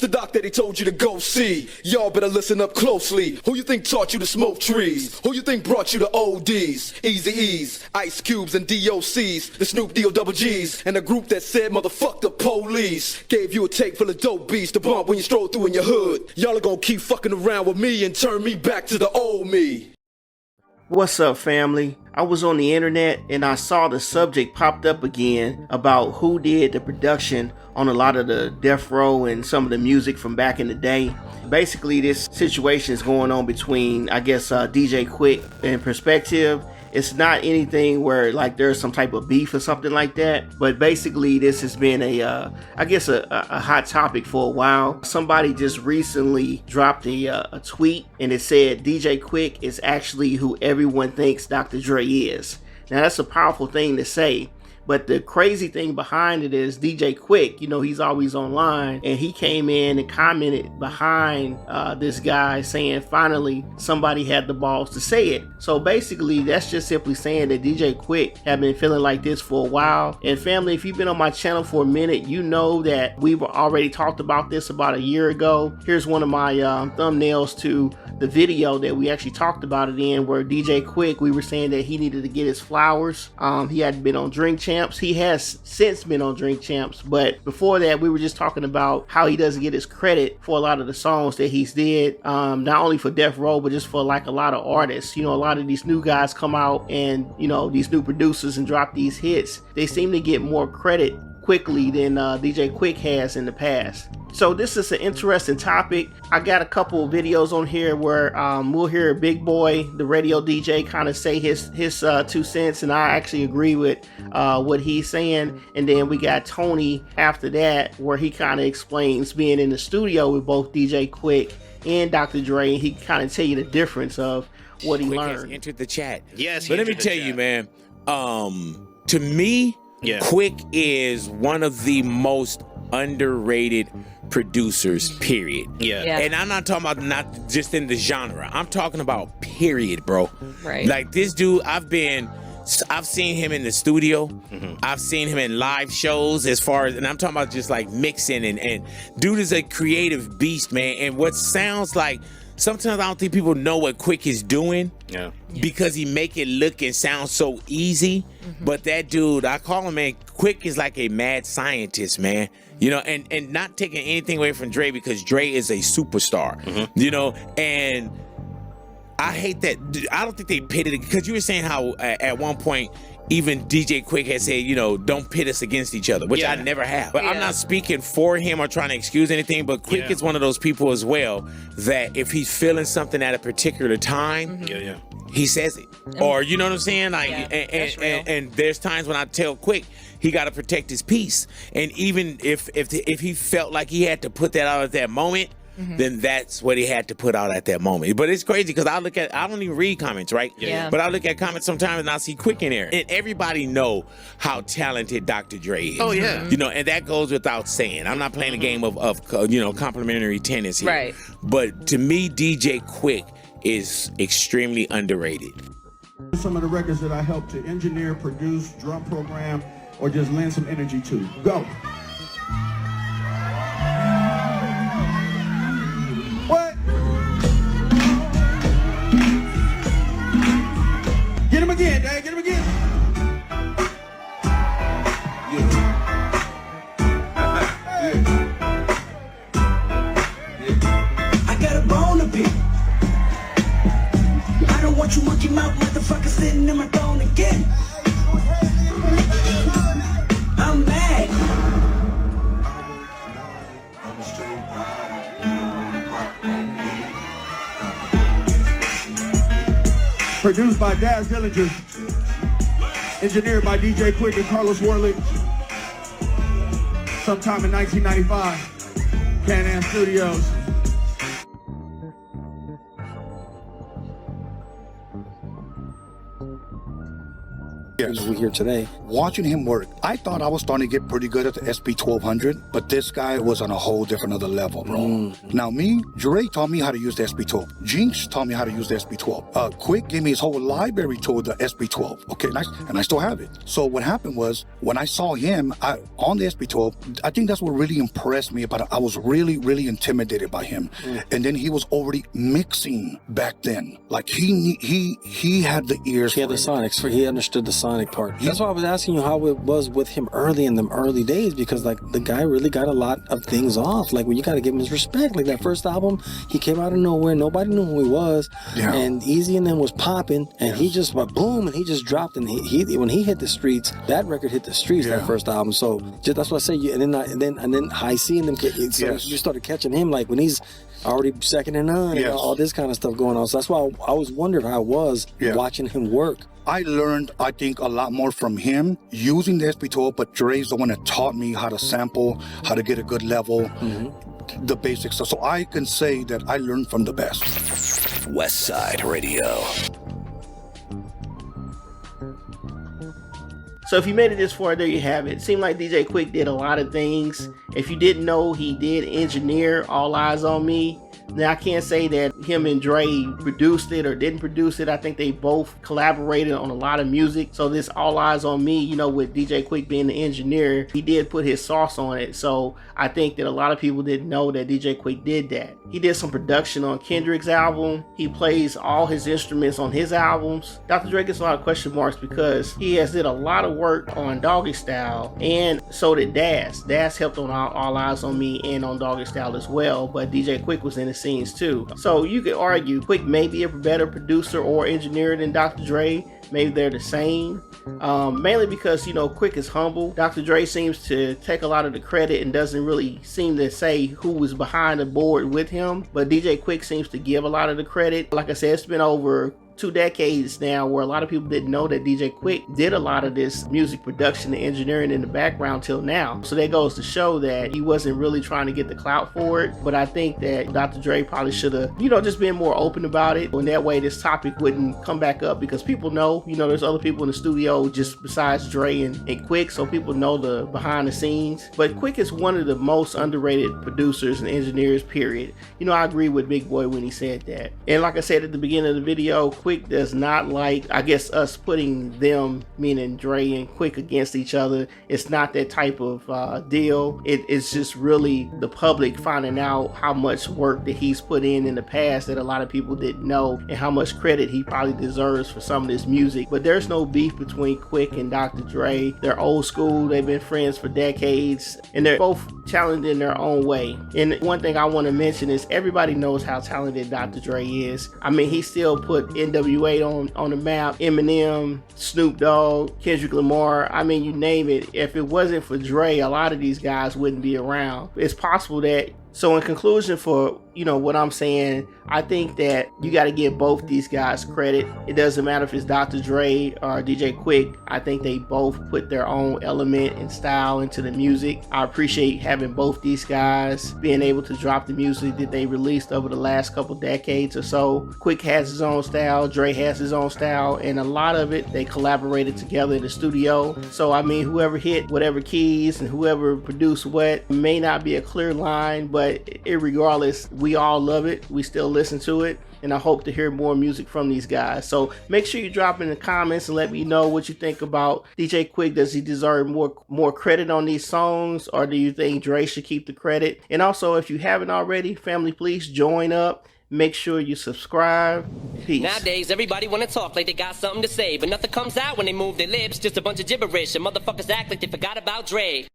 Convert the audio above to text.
the doc that he told you to go see? Y'all better listen up closely. Who you think taught you to smoke trees? Who you think brought you to ODs? Easy E's, Ice Cubes and DOCs, the Snoop D-O double G's, and the group that said motherfuck the police. Gave you a tape full of dope beats to bump when you stroll through in your hood. Y'all are gonna keep fucking around with me and turn me back to the old me. What's up, family? I was on the internet and I saw the subject popped up again about who did the production on a lot of the Death Row and some of the music from back in the day. Basically, this situation is going on between, I guess, DJ Quik and Perspective. It's not anything where like there's some type of beef or something like that, but basically this has been I guess a hot topic for a while. Somebody just recently dropped a tweet and it said DJ Quik is actually who everyone thinks Dr. Dre is. Now that's a powerful thing to say. But the crazy thing behind it is DJ Quik, you know, he's always online, and he came in and commented behind this guy saying finally somebody had the balls to say it. So basically that's just simply saying that DJ Quik have been feeling like this for a while. And family, if you've been on my channel for a minute, you know that we were already talked about this about a year ago. Here's one of my thumbnails to the video that we actually talked about it in, where DJ Quik, we were saying that he needed to get his flowers. He hadn't been on Drink Champs. He has since been on Drink Champs, but before that we were just talking about how he doesn't get his credit for a lot of the songs that he's did, not only for Death Row but just for like a lot of artists. You know, a lot of these new guys come out and, you know, these new producers and drop these hits. They seem to get more credit quickly than DJ Quik has in the past. So this is an interesting topic. I got a couple of videos on here where we'll hear Big Boy, the radio DJ, kind of say his 2 cents, and I actually agree with what he's saying. And then we got Tony after that, where he kind of explains being in the studio with both DJ Quik and Dr. Dre, and he kind of tell you the difference of what he learned. Has entered the chat. Yes, but let me tell you, man. To me, Quik is one of the most underrated producers, period. And I'm not talking about not just in the genre. I'm talking about period, bro. Right. Like this dude, I've seen him in the studio. I've seen him in live shows, as far as, and I'm talking about just like mixing and dude is a creative beast, man. And what sounds like, sometimes I don't think people know what Quik is doing. Because he make it look and sound so easy. But that dude, I call him, man, Quik is like a mad scientist, man. You know, and not taking anything away from Dre, because Dre is a superstar. You know, and I hate that. I don't think they pitted it, because you were saying how at one point even DJ Quik had said, you know, don't pit us against each other, which I never have. But I'm not speaking for him or trying to excuse anything, but Quik is one of those people as well that if he's feeling something at a particular time, he says it. Or, you know what I'm saying? Like, and there's times when I tell Quik he got to protect his peace. And even if he felt like he had to put that out at that moment, then that's what he had to put out at that moment. But it's crazy, because I don't even read comments, right? But I look at comments sometimes and I see Quik in there. And everybody know how talented Dr. Dre is. Oh, yeah. You know, and that goes without saying. I'm not playing a game of you know, complimentary tennis here. Right. But to me, DJ Quik is extremely underrated. Some of the records that I helped to engineer, produce, drum program, or just lend some energy to. Go. What? Get him again, Dad. Get him again. I got a bone to pick. I don't want you monkey mouth motherfucker sitting in my throne again. I'm mad. Produced by Daz Dillinger. Engineered by DJ Quik and Carlos Worley. Sometime in 1995. Can-Am Studios. Yes. we hear today. Watching him work, I thought I was starting to get pretty good at the SP1200, but this guy was on a whole different other level, bro. Now me, Dre taught me how to use the SP12. Jinx taught me how to use the SP12. Quik gave me his whole library to the SP12. Okay, nice, and I still have it. So what happened was, when I saw him on the SP12, I think that's what really impressed me about it. I was really, really intimidated by him. And then he was already mixing back then. Like he had the ears. He had the sonics. He understood the sonic part. That's why I was asking you how it was with him early in the early days, because like the guy really got a lot of things off. Like, when you got to give him his respect. Like that first album, he came out of nowhere. Nobody knew who he was. Yeah. And Easy and them was popping, and he just went boom, and he just dropped. And he when he hit the streets, that record hit the streets. That first album. So that's what I say. And then High C and them. So you started catching him like when he's already second and none, and all this kind of stuff going on. So that's why I was wondering how I was watching him work. I learned, I think, a lot more from him using the SP12, but Dre's the one that taught me how to sample, how to get a good level, the basics. So I can say that I learned from the best. West Side Radio. So if you made it this far, there you have it. It seemed like DJ Quik did a lot of things. If you didn't know, he did engineer All Eyes on Me. Now, I can't say that him and Dre produced it or didn't produce it. I think they both collaborated on a lot of music. So this All Eyes on Me, you know, with DJ Quik being the engineer, he did put his sauce on it. So I think that a lot of people didn't know that DJ Quik did that. He did some production on Kendricks' album. He plays all his instruments on his albums. Dr. Dre gets a lot of question marks because he has did a lot of work on Doggy Style, and so did Das. Das helped on All Eyes on Me and on Doggy Style as well, but DJ Quik was in the scenes too. So you could argue Quik may be a better producer or engineer than Dr. Dre. Maybe they're the same. Mainly because, you know, Quik is humble. Dr. Dre seems to take a lot of the credit and doesn't really seem to say who was behind the board with him. But DJ Quik seems to give a lot of the credit. Like I said, it's been over 2 decades now where a lot of people didn't know that DJ Quik did a lot of this music production and engineering in the background till now. So that goes to show that he wasn't really trying to get the clout for it. But I think that Dr. Dre probably should have, you know, just been more open about it. And that way this topic wouldn't come back up, because people know, you know, there's other people in the studio just besides Dre and Quik. So people know the behind the scenes. But Quik is one of the most underrated producers and engineers, period. You know, I agree with Big Boy when he said that. And like I said at the beginning of the video, Quik does not like, I guess, us putting them, meaning Dre and Quik, against each other. It's not that type of deal. It's just really the public finding out how much work that he's put in the past that a lot of people didn't know, and how much credit he probably deserves for some of this music. But there's no beef between Quik and Dr. Dre. They're old school. They've been friends for decades, and they're both talented in their own way. And one thing I want to mention is everybody knows how talented Dr. Dre is. I mean, he still put NWA on the map, Eminem, Snoop Dogg, Kendrick Lamar. I mean, you name it. If it wasn't for Dre, a lot of these guys wouldn't be around. It's possible that. So in conclusion, for, you know, what I'm saying, I think that you got to give both these guys credit. It doesn't matter if it's Dr. Dre or DJ Quik. I think they both put their own element and style into the music. I appreciate having both these guys being able to drop the music that they released over the last couple decades or so. Quik has his own style, Dre has his own style, and a lot of it they collaborated together in the studio. So I mean, whoever hit whatever keys and whoever produced what may not be a clear line, but irregardless, we all love it. We still listen to it, and I hope to hear more music from these guys. So make sure you drop in the comments and let me know what you think about DJ Quik. Does he deserve more credit on these songs, or do you think Dre should keep the credit? And also, if you haven't already, family, please join up. Make sure you subscribe. Peace. Nowadays, everybody wanna talk like they got something to say, but nothing comes out when they move their lips. Just a bunch of gibberish, and motherfuckers act like they forgot about Dre.